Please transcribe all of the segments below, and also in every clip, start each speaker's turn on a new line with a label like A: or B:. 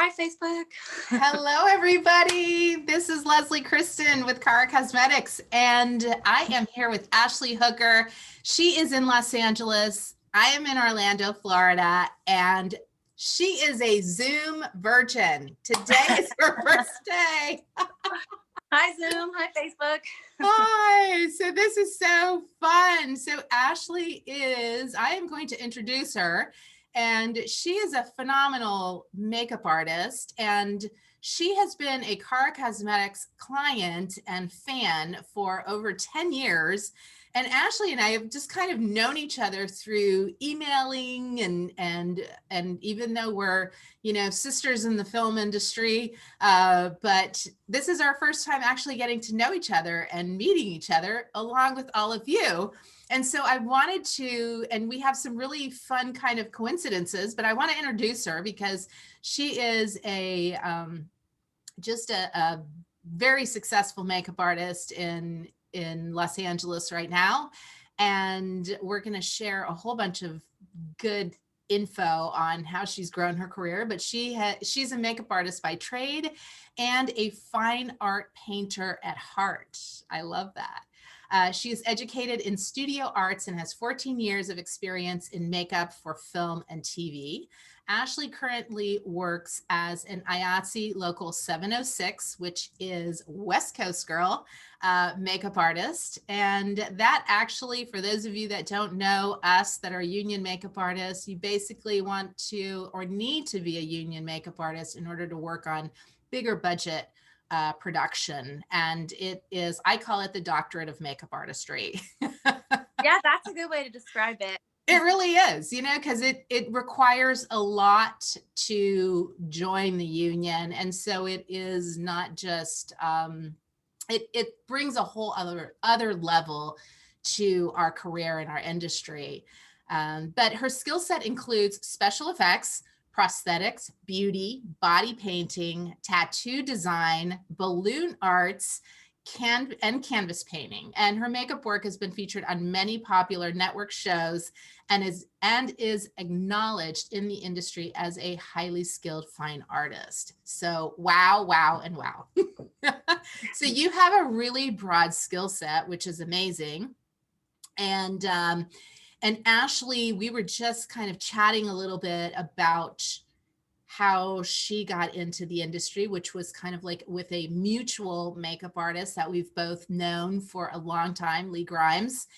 A: Hi, Facebook.
B: Hello, everybody. This is Leslie Christin with CARA Cosmetics, and I am here with Ashley Hooker. She is in Los Angeles. I am in Orlando, Florida, and she is a Zoom virgin. Today is her first day.
A: Hi, Zoom. Hi, Facebook.
B: Hi. So this is so fun. So Ashley I am going to introduce her, and she is a phenomenal makeup artist, and she has been a CARA Cosmetics client and fan for over 10 years. And Ashley and I have just kind of known each other through emailing and even though we're, sisters in the film industry, but this is our first time actually getting to know each other and meeting each other along with all of you. And so I wanted to, and we have some really fun kind of coincidences, but I want to introduce her because she is just a very successful makeup artist in Los Angeles right now. And we're going to share a whole bunch of good info on how she's grown her career, but she's a makeup artist by trade and a fine art painter at heart. I love that. She is educated in studio arts and has 14 years of experience in makeup for film and TV. Ashley currently works as an IATSE Local 706, which is West Coast girl, makeup artist. And that actually, for those of you that don't know us that are union makeup artists, you basically want to or need to be a union makeup artist in order to work on bigger budget production. And it is, I call it the doctorate of makeup artistry.
A: Yeah, that's a good way to describe it.
B: It really is, because it requires a lot to join the union. And so it is not just, it brings a whole other level to our career and our industry. But her skill set includes special effects, prosthetics, beauty, body painting, tattoo design, balloon arts, and canvas painting. And her makeup work has been featured on many popular network shows and is acknowledged in the industry as a highly skilled fine artist. So wow, wow, and wow. So you have a really broad skill set, which is amazing. And Ashley, we were just kind of chatting a little bit about how she got into the industry, which was kind of like with a mutual makeup artist that we've both known for a long time, Lee Grimes.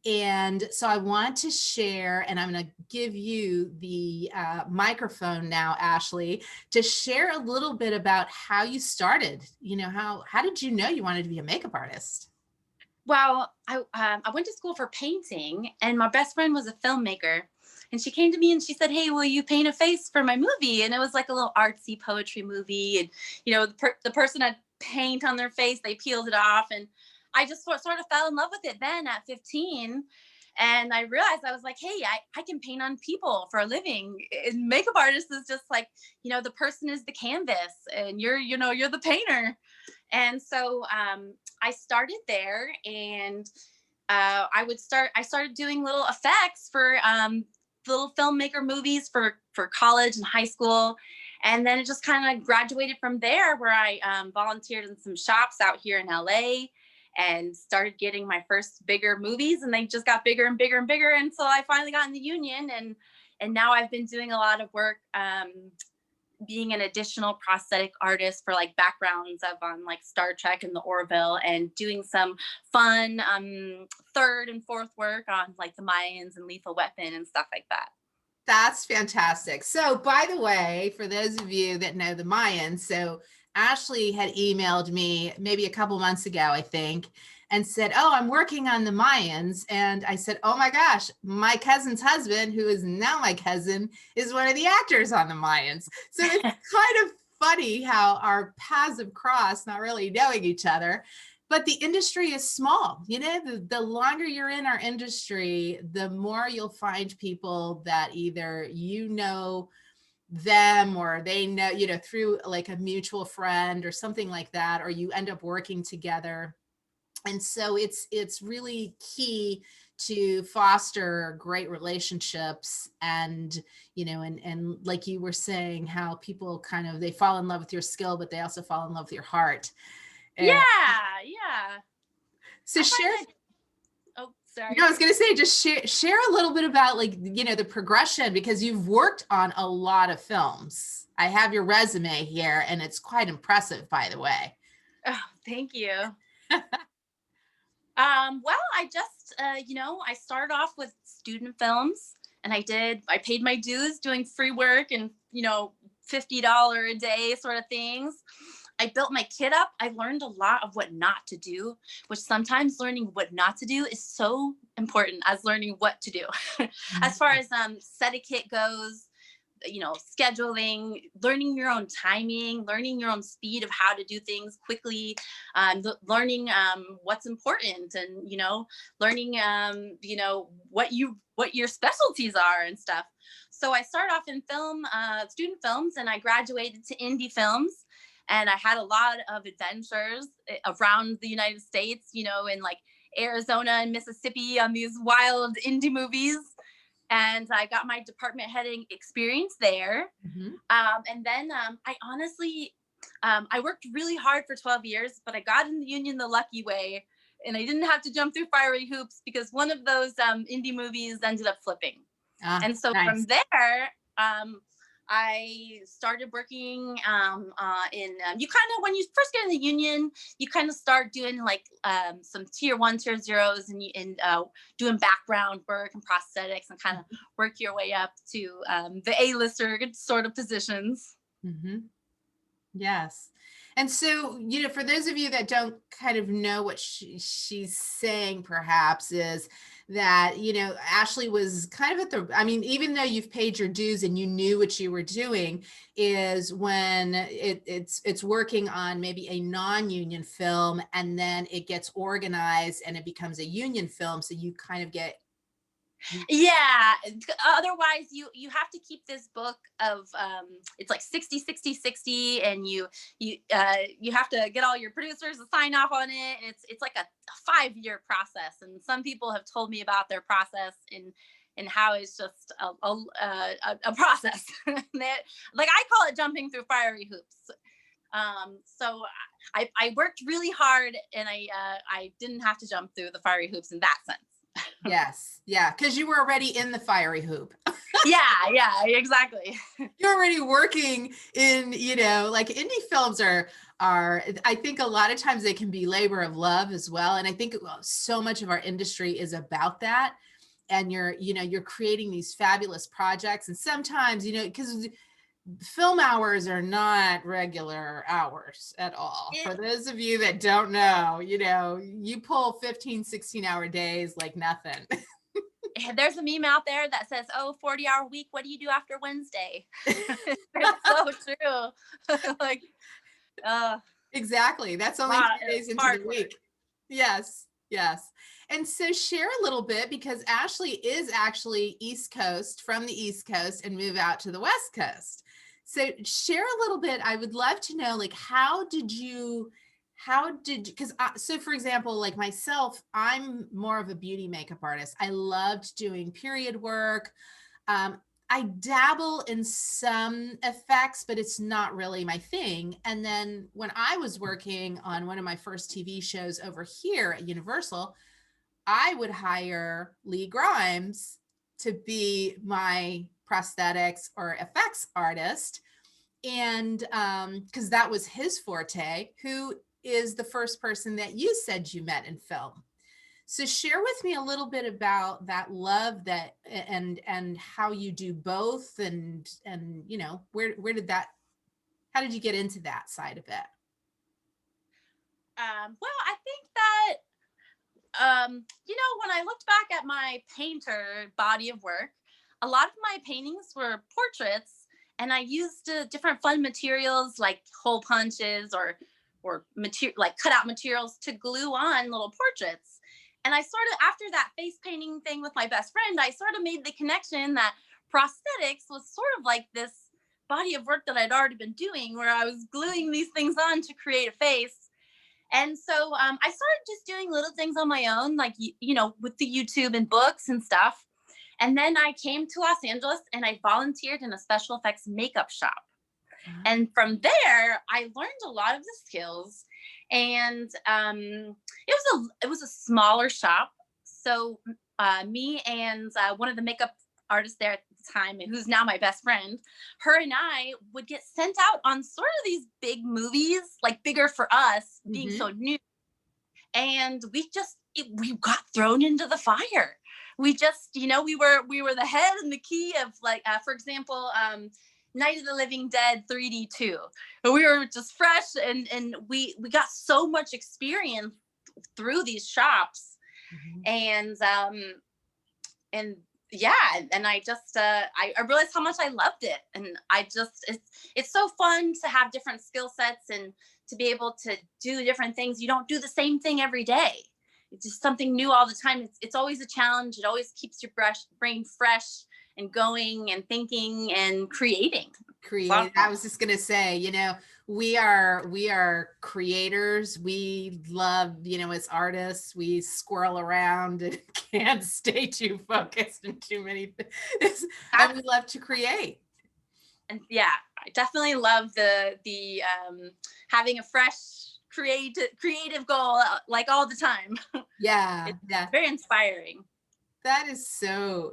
B: And so I want to share, and I'm going to give you the microphone now, Ashley, to share a little bit about how you started. How did you know you wanted to be a makeup artist?
A: Well, I went to school for painting, and my best friend was a filmmaker. And she came to me and she said, "Hey, will you paint a face for my movie?" And it was like a little artsy poetry movie. And, the person had paint on their face, they peeled it off. And I just sort of fell in love with it then at 15. And I realized, I was like, hey, I can paint on people for a living. And makeup artist is just like, the person is the canvas and you're the painter. And so I started there, and I started doing little effects for little filmmaker movies for college and high school. And then it just kind of graduated from there, where I volunteered in some shops out here in LA and started getting my first bigger movies, and they just got bigger and bigger and bigger until I finally got in the union. And now I've been doing a lot of work being an additional prosthetic artist for like backgrounds of on like Star Trek and the Orville, and doing some fun third and fourth work on like the Mayans and Lethal Weapon and stuff like that.
B: That's fantastic. So by the way, for those of you that know the Mayans, so Ashley had emailed me maybe a couple months ago, I think, and said, "Oh, I'm working on the Mayans." And I said, "Oh my gosh, my cousin's husband, who is now my cousin, is one of the actors on the Mayans." So it's kind of funny how our paths have crossed, not really knowing each other. But the industry is small. The longer you're in our industry, the more you'll find people that either them or they know, through like a mutual friend or something like that, or you end up working together. And so it's really key to foster great relationships. And, and like you were saying, how people kind of, they fall in love with your skill, but they also fall in love with your heart. And
A: Yeah.
B: so
A: I
B: share.
A: find that, oh, sorry.
B: No, I was going to say, just share a little bit about, like, the progression, because you've worked on a lot of films. I have your resume here, and it's quite impressive, by the way.
A: Oh, thank you. Well, I just, I started off with student films, and I paid my dues doing free work and, $50 a day sort of things. I built my kit up. I learned a lot of what not to do, which sometimes learning what not to do is so important as learning what to do. As far as set a kit goes, scheduling, learning your own timing, learning your own speed of how to do things quickly, learning what's important, and learning what your specialties are and stuff. So I started off in film, student films, and I graduated to indie films. And I had a lot of adventures around the United States, in like Arizona and Mississippi on these wild indie movies. And I got my department heading experience there.
B: Mm-hmm.
A: And then I honestly, I worked really hard for 12 years, but I got in the union the lucky way. And I didn't have to jump through fiery hoops because one of those indie movies ended up flipping. And so
B: nice.
A: from there, I started working in, you kind of, when you first get in the union, you kind of start doing like some tier 1, tier 0s, and doing background work and prosthetics, and kind of work your way up to the A-lister sort of positions.
B: Mm-hmm. Yes. And so, for those of you that don't kind of know what she's saying, perhaps, is that, Ashley was kind of even though you've paid your dues and you knew what you were doing, is when it's working on maybe a non-union film, and then it gets organized and it becomes a union film. So you kind of get.
A: Yeah, otherwise you have to keep this book of it's like 60, and you have to get all your producers to sign off on it, and it's like a 5-year process. And some people have told me about their process and how it's just a process. Like I call it jumping through fiery hoops. So I worked really hard, and I didn't have to jump through the fiery hoops in that sense.
B: Yes. Yeah. Because you were already in the fiery hoop.
A: Yeah, exactly.
B: You're already working in, like indie films are, I think a lot of times they can be labor of love as well. And I think so much of our industry is about that. And you're creating these fabulous projects. And sometimes, because film hours are not regular hours at all. For those of you that don't know, you pull 15, 16-hour days like nothing.
A: There's a meme out there that says, 40-hour week. What do you do after Wednesday? It's so true. Like,
B: exactly. That's only 2 days into the week. Yes. And so share a little bit, because Ashley is actually from the East Coast, and move out to the West Coast. So share a little bit. I would love to know, like, because so for example, like myself, I'm more of a beauty makeup artist. I loved doing period work. I dabble in some effects, but it's not really my thing. And then when I was working on one of my first TV shows over here at Universal, I would hire Lee Grimes to be my prosthetics or effects artist. And because that was his forte, who is the first person that you said you met in film. So share with me a little bit about that love and how you do both, and where did that, how did you get into that side of it?
A: Well, I think that when I looked back at my painter body of work, a lot of my paintings were portraits, and I used different fun materials like hole punches or material, like cutout materials, to glue on little portraits. And I sort of, after that face painting thing with my best friend, I sort of made the connection that prosthetics was sort of like this body of work that I'd already been doing, where I was gluing these things on to create a face. And so I started just doing little things on my own, like, with the YouTube and books and stuff. And then I came to Los Angeles and I volunteered in a special effects makeup shop. And from there, I learned a lot of the skills. And it was a smaller shop. So me and one of the makeup artists there at the time, and who's now my best friend, her and I would get sent out on sort of these big movies, like bigger for us, being so new. And we got thrown into the fire. We just, we were the head and the key of, like, for example, Night of the Living Dead 3D 2. We were just fresh, and we got so much experience through these shops. And yeah, and I just I realized how much I loved it. And it's so fun to have different skill sets and to be able to do different things. You don't do the same thing every day. It's just something new all the time. It's always a challenge. It always keeps your brain fresh and going and thinking and creating.
B: I was just gonna say, we are creators. We love, as artists, we squirrel around and can't stay too focused in too many things. And we love to create.
A: And yeah, I definitely love the having a fresh creative goal, like, all the time.
B: Yeah.
A: It's very inspiring.
B: That is so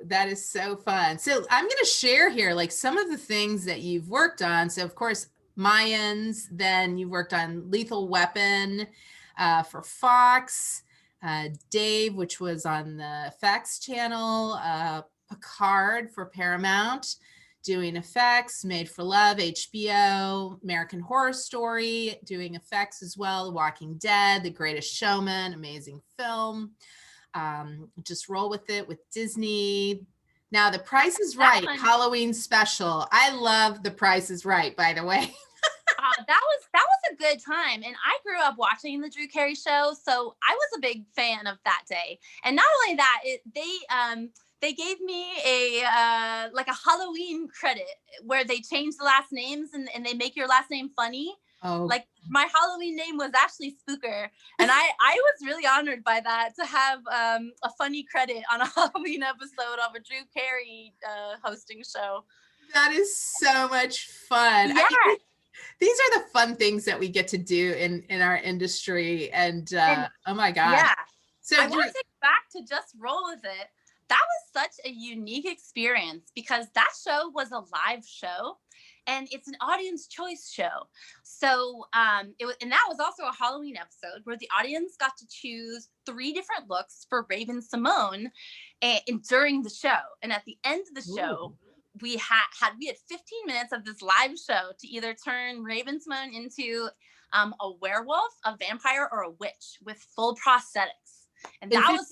B: fun. So I'm going to share here, like, some of the things that you've worked on. So of course, Mayans, then you worked on Lethal Weapon for Fox, Dave, which was on the FX channel, Picard for Paramount, doing effects, Made for Love, HBO, American Horror Story, doing effects as well, The Walking Dead, The Greatest Showman, amazing film. Just roll with it with Disney. Now, The Price is Right, Halloween special. I love The Price is Right, by the way.
A: That was a good time. And I grew up watching the Drew Carey show, so I was a big fan of that day. And not only that, they gave me a like a Halloween credit where they change the last names and they make your last name funny.
B: Oh.
A: Like, my Halloween name was Ashley Spooker, and I was really honored by that, to have a funny credit on a Halloween episode of a Drew Carey hosting show.
B: That is so much fun.
A: Yeah.
B: These are the fun things that we get to do in our industry, and oh my God.
A: Yeah.
B: So
A: I want to take it back to Just Roll With It. That was such a unique experience because that show was a live show. And it's an audience choice show. So and that was also a Halloween episode where the audience got to choose 3 different looks for Raven Simone during the show. And at the end of the show, we had 15 minutes of this live show to either turn Raven Simone into a werewolf, a vampire, or a witch with full prosthetics. And that was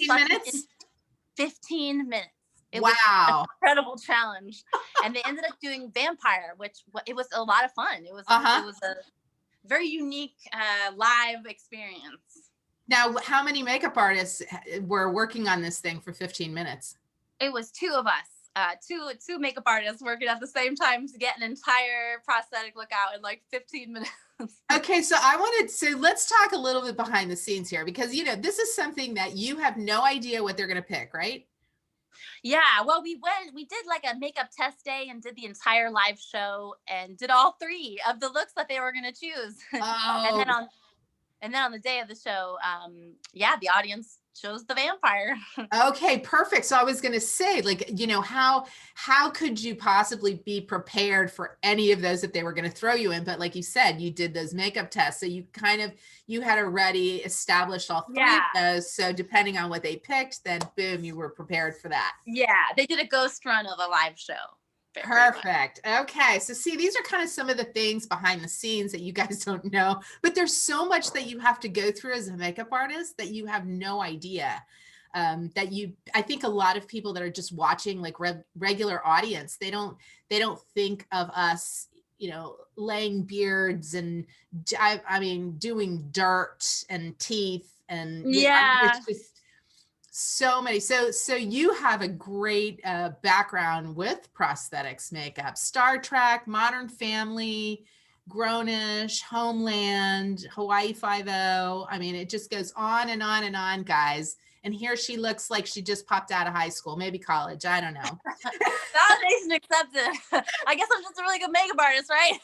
A: 15 minutes. It was an incredible challenge. And they ended up doing vampire, which it was a lot of fun. It was a very unique live experience.
B: Now, how many makeup artists were working on this thing for 15 minutes?
A: It was 2 of us, two makeup artists working at the same time to get an entire prosthetic look out in like 15 minutes.
B: Okay, so let's talk a little bit behind the scenes here, because this is something that you have no idea what they're going to pick, right?
A: Yeah, well, we did like a makeup test day and did the entire live show and did all 3 of the looks that they were going to choose.
B: Oh.
A: And then on the day of the show, the audience chose the vampire.
B: Okay, perfect. So I was going to say, like, how could you possibly be prepared for any of those if they were going to throw you in? But like you said, you did those makeup tests. So you had already established all 3 of those. So depending on what they picked, then boom, you were prepared for that.
A: Yeah, they did a ghost run of a live show.
B: Perfect. Okay. So see, these are kind of some of the things behind the scenes that you guys don't know, but there's so much that you have to go through as a makeup artist that you have no idea. I think a lot of people that are just watching, like regular audience, they don't think of us, laying beards and I mean, doing dirt and teeth and it's just so many. So you have a great background with prosthetics makeup, Star Trek, Modern Family, Grownish, Homeland, Hawaii 5-0. I mean, it just goes on and on and on, guys. And here she looks like she just popped out of high school, maybe college. I don't know.
A: Validation accepted. I guess I'm just a really good makeup artist, right?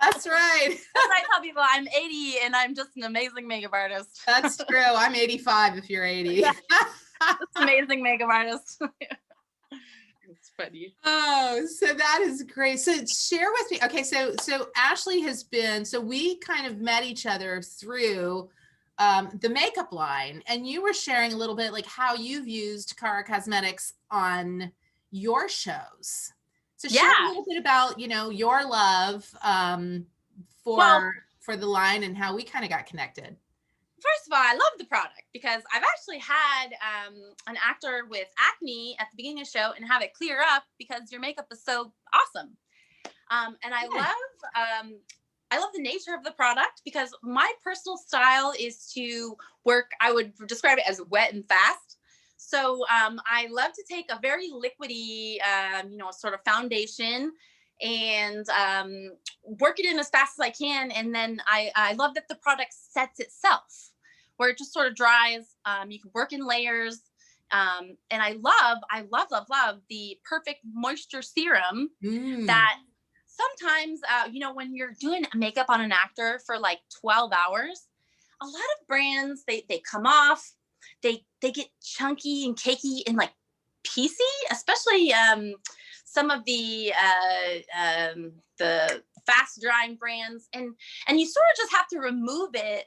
B: That's right.
A: That's what I tell people. I'm 80 and I'm just an amazing makeup artist.
B: That's true. I'm 85 if you're 80.
A: Yeah. Just amazing makeup artist. It's funny.
B: Oh, so that is great. So share with me. Okay, so Ashley has been, so we kind of met each other through the makeup line, and you were sharing a little bit like how you've used CARA Cosmetics on your shows. So share a little bit about, you know, your love for the line and how we kind of got connected.
A: First of all, I love the product because I've actually had an actor with acne at the beginning of the show and have it clear up because your makeup is so awesome. And I love the nature of the product because my personal style is to work, I would describe it as wet and fast. So I love to take a very liquidy, you know, sort of foundation and work it in as fast as I can. And then I love that the product sets itself where it just sort of dries. You can work in layers. And I love the Perfect Moisture Serum that sometimes, you know, when you're doing makeup on an actor for like 12 hours, a lot of brands, they come off, they get chunky and cakey and like piecey, especially some of the fast drying brands. And you sort of just have to remove it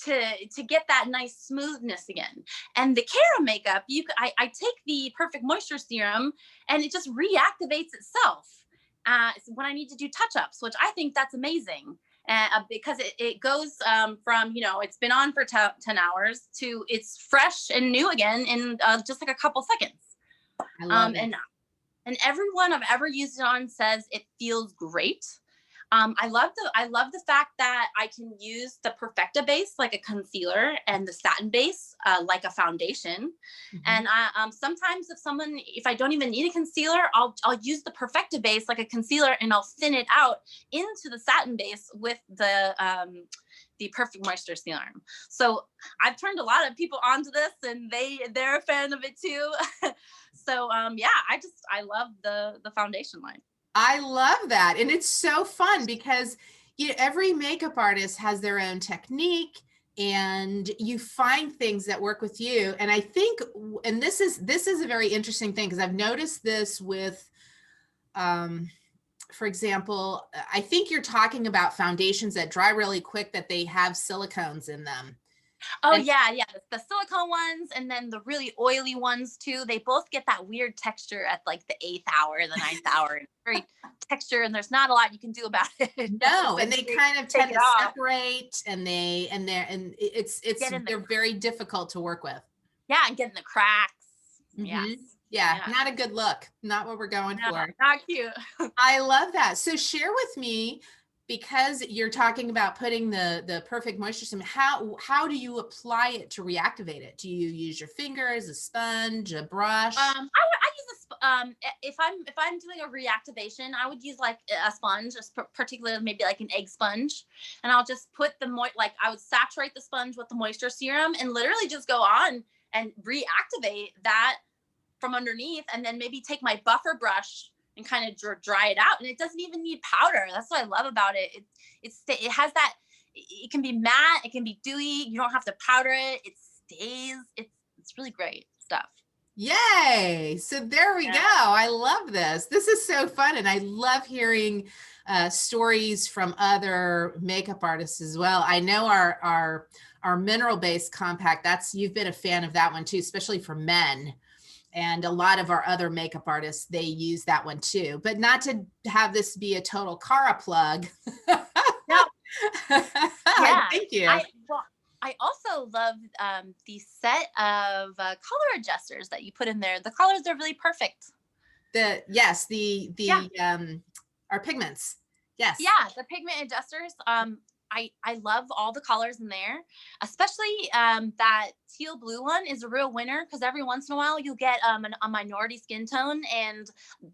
A: to get that nice smoothness again. And the CARA makeup, I take the Perfect Moisture Serum and it just reactivates itself when I need to do touch-ups, which I think that's amazing. Because it goes from, you know, it's been on for 10 hours to it's fresh and new again in just like a couple seconds.
B: I love it.
A: And everyone I've ever used it on says it feels great. I love the fact that I can use the Perfecta base like a concealer and the satin base like a foundation. And sometimes if I don't even need a concealer, I'll use the Perfecta base like a concealer and I'll thin it out into the satin base with the Perfect Moisture Serum. So I've turned a lot of people onto this and they're a fan of it too. So yeah, I love the foundation line.
B: I love that. And it's so fun because every makeup artist has their own technique and you find things that work with you. And I think, and this is a very interesting thing because I've noticed this with, for example, I think you're talking about foundations that dry really quick, that they have silicones in them.
A: Oh, yeah. The silicone ones and then the really oily ones too. They both get that weird texture at like the 8th hour, the 9th hour. It's very texture and there's not a lot you can do about it.
B: No, and they kind of tend to separate and they're very difficult to work with.
A: Yeah, and getting the cracks. Yes.
B: Yeah, not a good look. Not what we're going for.
A: Not cute.
B: I love that. So share with me, because you're talking about putting the Perfect Moisture Serum, how do you apply it to reactivate it? Do you use your fingers, a sponge, a brush?
A: I use if I'm doing a reactivation, I would use like a sponge, particularly maybe like an egg sponge, and I'll just put I would saturate the sponge with the moisture serum and literally just go on and reactivate that from underneath, and then maybe take my buffer brush and kind of dry it out. And it doesn't even need powder. That's what I love about it. It has that, it can be matte, it can be dewy. You don't have to powder it. It stays. It's really great stuff.
B: Yay. So there we go. I love this. This is so fun. And I love hearing stories from other makeup artists as well. I know our mineral-based compact, you've been a fan of that one too, especially for men. And a lot of our other makeup artists, they use that one too, but not to have this be a total CARA plug.
A: No. Yeah.
B: Thank you.
A: I also love the set of color adjusters that you put in there. The colors are really perfect.
B: Our pigments. Yes.
A: Yeah, the pigment adjusters. I love all the colors in there, especially that teal blue one is a real winner because every once in a while you'll get a minority skin tone, and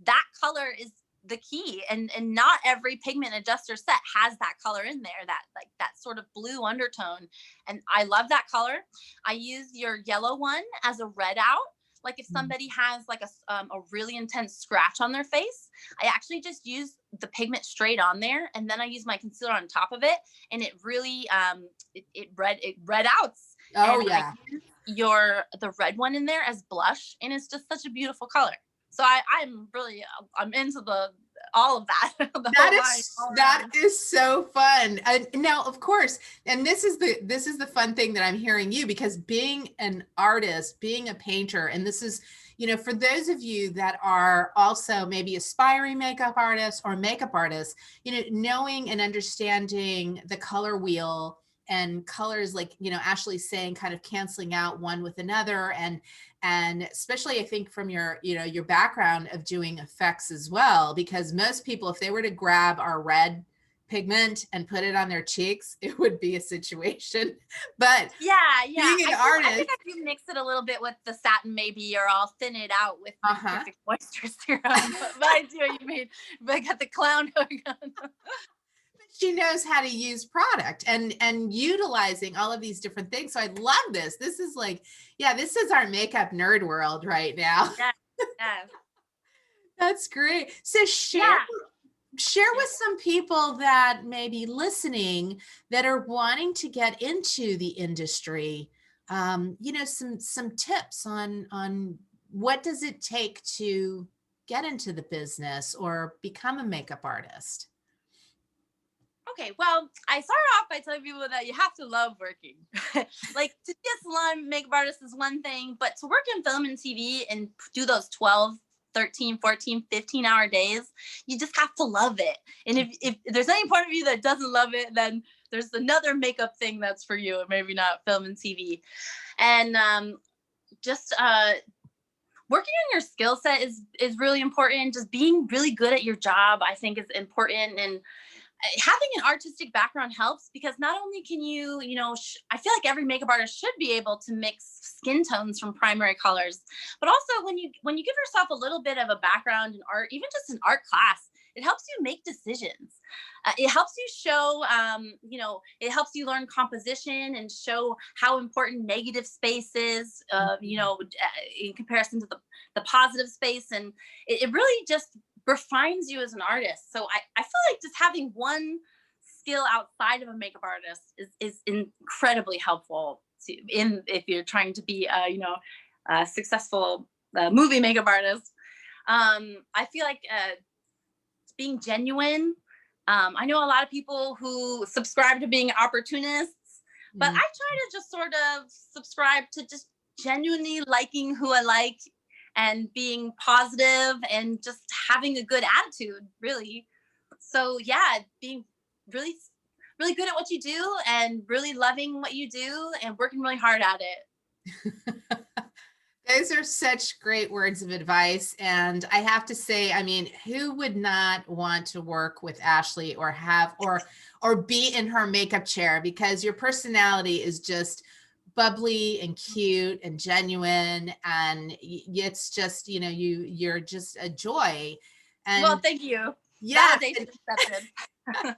A: that color is the key. And not every pigment adjuster set has that color in there, that like that sort of blue undertone. And I love that color. I use your yellow one as a red out. Like if somebody has like a really intense scratch on their face, I actually just use the pigment straight on there, and then I use my concealer on top of it, and it really it red outs.
B: Oh
A: And
B: yeah.
A: I use the red one in there as blush, and it's just such a beautiful color. So I'm into all of that.
B: That is so fun. And now, of course, and this is the fun thing that I'm hearing you, because being an artist, being a painter, and this is, you know, for those of you that are also maybe aspiring makeup artists or makeup artists, you know, knowing and understanding the color wheel and colors, like, you know, Ashley's saying, kind of canceling out one with another. And especially I think from your, you know, your background of doing effects as well, because most people, if they were to grab our red pigment and put it on their cheeks, it would be a situation. But
A: yeah,
B: being an artist,
A: I think I do mix it a little bit with the satin maybe, or I'll thin it out with Perfect Moisture Serum. But I see what you mean. But I got the clown hook on.
B: she knows how to use product and utilizing all of these different things. So I love this. This is like, yeah, this is our makeup nerd world right now.
A: Yeah.
B: That's great. So share with some people that may be listening that are wanting to get into the industry, you know, some tips on what does it take to get into the business or become a makeup artist.
A: Okay, well, I started off by telling people that you have to love working. Like, to be a salon makeup artist is one thing, but to work in film and TV and do those 12, 13, 14, 15-hour days, you just have to love it. And if there's any part of you that doesn't love it, then there's another makeup thing that's for you, maybe not film and TV. And just working on your skill set is really important. Just being really good at your job, I think, is important. And having an artistic background helps, because not only can you, I feel like every makeup artist should be able to mix skin tones from primary colors, but also when you give yourself a little bit of a background in art, even just an art class, it helps you make decisions. It helps you show, it helps you learn composition and show how important negative space is, in comparison to the positive space. And it really just refines you as an artist. So I feel like just having one skill outside of a makeup artist is incredibly helpful if you're trying to be a successful movie makeup artist. I feel like being genuine. I know a lot of people who subscribe to being opportunists, but I try to just sort of subscribe to just genuinely liking who I like and being positive and just having a good attitude, really. So yeah, being really, really good at what you do and really loving what you do and working really hard at it.
B: Those are such great words of advice. And I have to say, I mean, who would not want to work with Ashley or be in her makeup chair? Because your personality is just bubbly and cute and genuine, and it's just, you're just a joy. And
A: well, thank you.
B: Yeah,
A: validation accepted.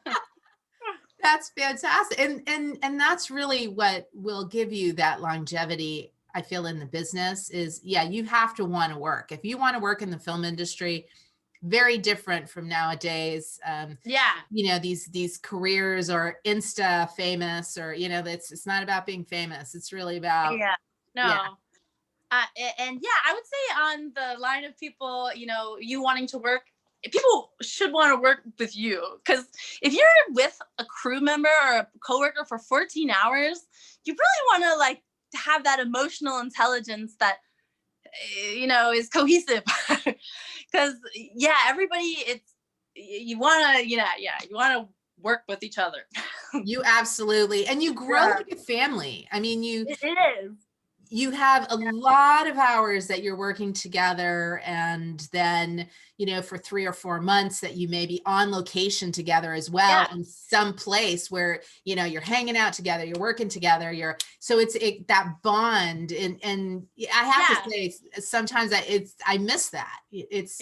B: That's fantastic. And that's really what will give you that longevity, I feel, in the business is, you have to want to work. If you want to work in the film industry, very different from nowadays. These careers are Insta famous, or, it's not about being famous. It's really about,
A: and I would say on the line of people, you wanting to work, people should want to work with you, because if you're with a crew member or a coworker for 14 hours, you really want to have that emotional intelligence that is cohesive. Because everybody, you want to work with each other.
B: You absolutely, and you grow like a family. I mean,
A: it is.
B: You have a lot of hours that you're working together, and then, for 3 or 4 months that you may be on location together as well, in some place where, you're hanging out together, you're working together, so it's that bond. And I have to say, sometimes I miss that. It's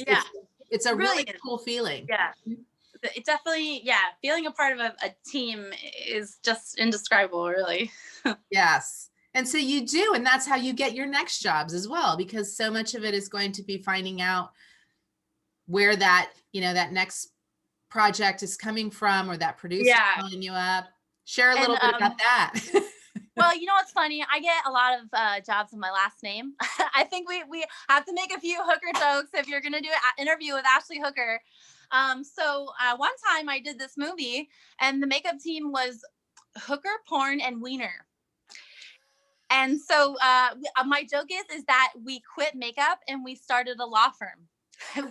B: It's a
A: really
B: really cool feeling.
A: yeah. It definitely, yeah, feeling a part of a team is just indescribable, really.
B: Yes. And so you do, and that's how you get your next jobs as well, because so much of it is going to be finding out where that, that next project is coming from, or that producer
A: Yeah.
B: calling you up. Share a
A: And
B: little bit about that.
A: well, you know what's funny? I get a lot of jobs in my last name. I think we have to make a few hooker jokes if you're gonna do an interview with Ashley Hooker. So one time I did this movie, and the makeup team was Hooker, Porn, and Wiener. And so my joke is that we quit makeup and we started a law firm.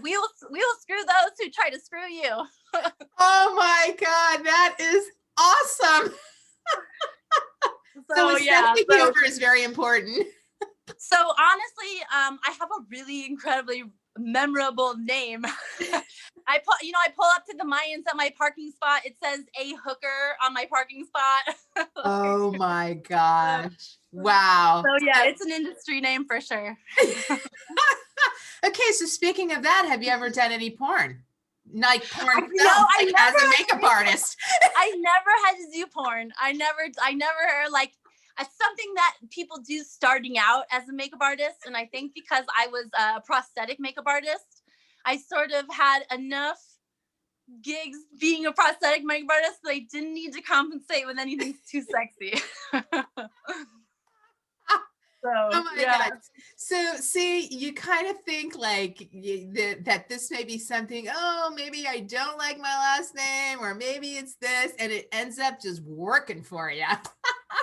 A: We will screw those who try to screw you.
B: Oh my God, that is awesome. So a sense of humor is very important.
A: So honestly, I have a really incredibly memorable name. I pull up to the Mayans at my parking spot. It says a hooker on my parking spot.
B: Oh my gosh. Wow.
A: So yeah, it's an industry name for sure.
B: Okay, so speaking of that, have you ever done any porn? Like porn films,
A: like
B: as a makeup artist?
A: I never had to do porn. I never like, it's something that people do starting out as a makeup artist. And I think because I was a prosthetic makeup artist, I sort of had enough gigs being a prosthetic makeup artist that I didn't need to compensate with anything too sexy. So,
B: oh my
A: yeah.
B: God. So see, you kind of think like that this may be something, oh, maybe I don't like my last name, or maybe it's this, and it ends up just working for you.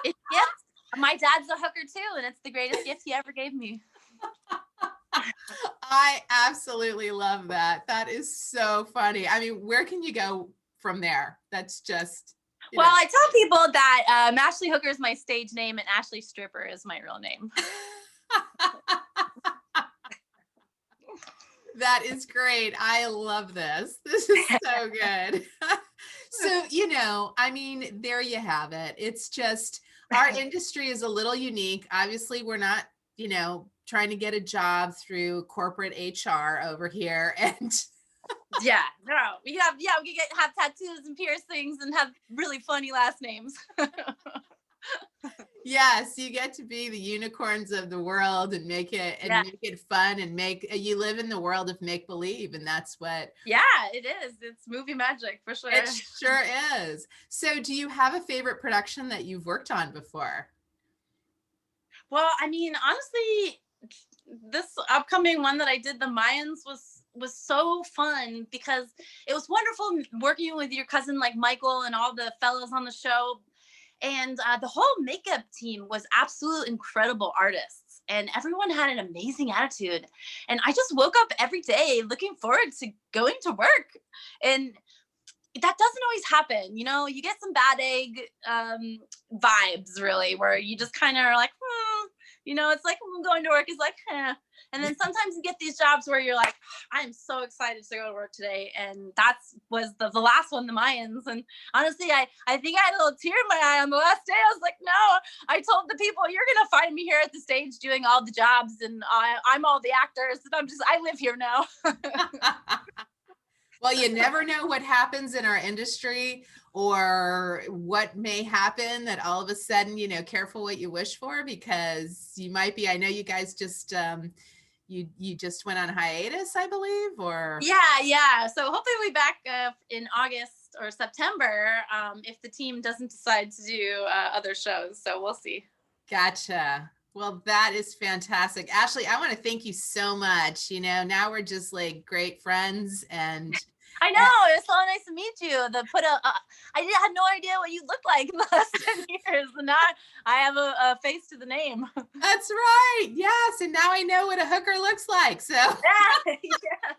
A: It's gifts. My dad's a hooker too, and it's the greatest gift he ever gave me.
B: I absolutely love that. That is so funny. I mean, where can you go from there? That's just,
A: well, I tell people that Ashley Hooker is my stage name and Ashley Stripper is my real name.
B: That is great. I love this. This is so good. So, I mean, there you have it. It's just, our industry is a little unique. Obviously, we're not, trying to get a job through corporate HR over here. And
A: yeah, no, we have tattoos and piercings and have really funny last names.
B: yes, you get to be the unicorns of the world and make it fun, and you live in the world of make believe, and that's what.
A: Yeah, it is. It's movie magic for sure.
B: It sure is. So, do you have a favorite production that you've worked on before?
A: Well, I mean, honestly, this upcoming one that I did, the Mayans, was so fun because it was wonderful working with your cousin like Michael and all the fellows on the show. And the whole makeup team was absolute incredible artists, and everyone had an amazing attitude. And I just woke up every day looking forward to going to work. And that doesn't always happen. You get some bad egg vibes, really, where you just kind of are like, it's like going to work is like, eh. And then sometimes you get these jobs where you're like, I'm so excited to go to work today. And was the last one, the Mayans. And honestly, I think I had a little tear in my eye on the last day. I was like, no, I told the people, you're going to find me here at the stage doing all the jobs. And I'm all the actors. And I live here now.
B: Well, you never know what happens in our industry, or what may happen that all of a sudden, careful what you wish for, because you might be, I know you guys just, you just went on hiatus, I believe, or.
A: Yeah. So hopefully we'll be back in August or September if the team doesn't decide to do other shows. So we'll see.
B: Gotcha. Well, that is fantastic. Ashley, I want to thank you so much. Now we're just like great friends, and
A: I know, it's so nice to meet you. I had no idea what you looked like in the last 10 years, and now I have a face to the name.
B: That's right. Yes, and now I know what a hooker looks like. So
A: yeah, yes.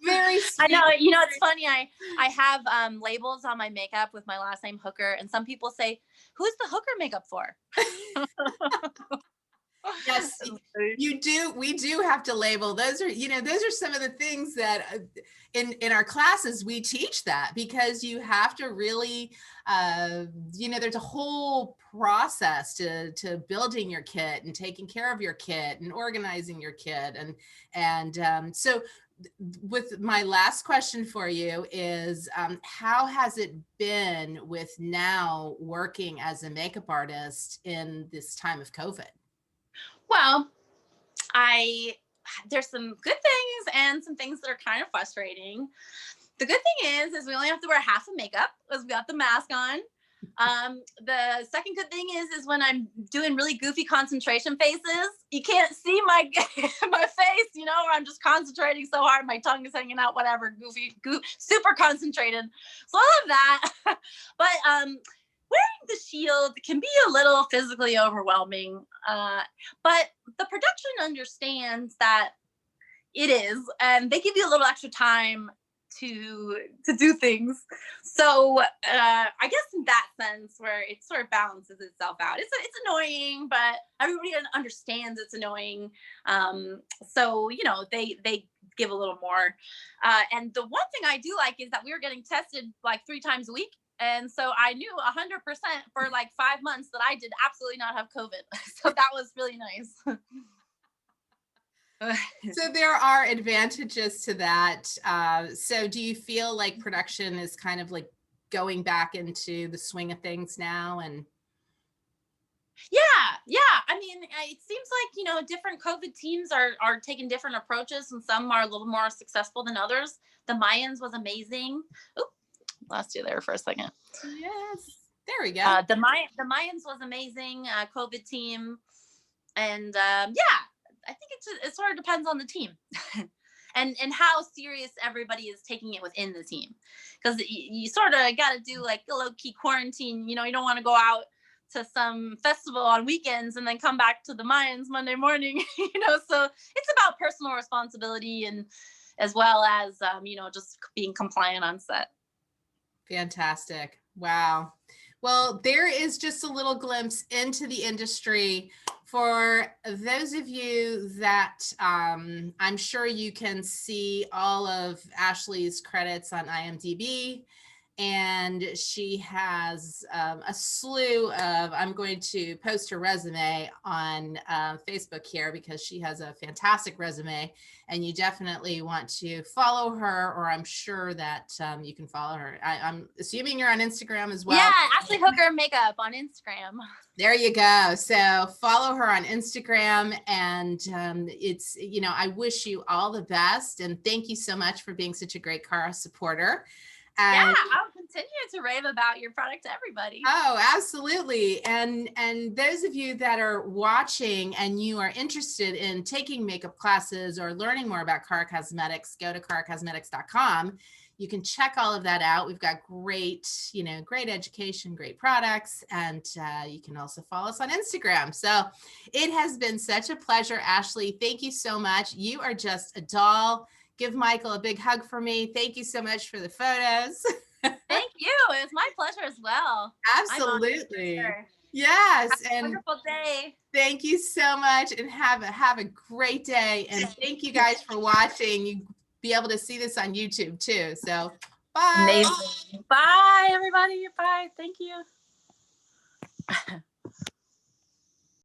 B: Very sweet.
A: I know. It's funny. I have labels on my makeup with my last name Hooker, and some people say, "Who's the hooker makeup for?"
B: Yes, you do. We do have to label. Those are, those are some of the things that in our classes we teach that, because you have to really, there's a whole process to building your kit and taking care of your kit and organizing your kit. So with my last question for you is, how has it been with now working as a makeup artist in this time of COVID?
A: Well, there's some good things and some things that are kind of frustrating. The good thing is we only have to wear half of makeup because we got the mask on. The second good thing is when I'm doing really goofy concentration faces, you can't see my my face, or I'm just concentrating so hard, my tongue is hanging out, whatever, super concentrated. So I love that. But wearing the shield can be a little physically overwhelming, but the production understands that it is, and they give you a little extra time to do things. So I guess in that sense, where it sort of balances itself out, it's annoying, but everybody understands it's annoying. So they give a little more. And the one thing I do like is that we were getting tested like 3 times a week. And so I knew 100% for like 5 months that I did absolutely not have COVID. So that was really nice.
B: So there are advantages to that. So do you feel like production is kind of like going back into the swing of things now? And
A: yeah. I mean, it seems like, different COVID teams are taking different approaches, and some are a little more successful than others. The Mayans was amazing. Oop, lost you there for a second.
B: Yes, there we go.
A: The Mayans was amazing, COVID team. And I think it sort of depends on the team and how serious everybody is taking it within the team. Because you sort of got to do like a low-key quarantine. You don't want to go out to some festival on weekends and then come back to the Mayans Monday morning, so it's about personal responsibility, and as well as, just being compliant on set.
B: Fantastic. Wow. Well, there is just a little glimpse into the industry. For those of you that I'm sure you can see all of Ashley's credits on IMDb, and she has a slew of, I'm going to post her resume on Facebook here because she has a fantastic resume, and you definitely want to follow her, or I'm sure that you can follow her. I'm assuming you're on Instagram as well.
A: Yeah, Ashley Hooker Makeup on Instagram.
B: There you go. So follow her on Instagram, and it's, I wish you all the best, and thank you so much for being such a great CARA supporter.
A: Yeah, I'll continue to rave about your product to everybody.
B: Oh, absolutely. And those of you that are watching and you are interested in taking makeup classes or learning more about CARA Cosmetics, go to caracosmetics.com. You can check all of that out. We've got great, great education, great products, and you can also follow us on Instagram. So it has been such a pleasure, Ashley. Thank you so much. You are just a doll. Give Michael a big hug for me. Thank you so much for the photos.
A: Thank you. It was my pleasure as well.
B: Absolutely. Yes.
A: Have a wonderful day.
B: Thank you so much, and have a great day. And thank you guys for watching. You be able to see this on YouTube too. So bye.
A: Amazing. Bye, everybody. Bye. Thank you.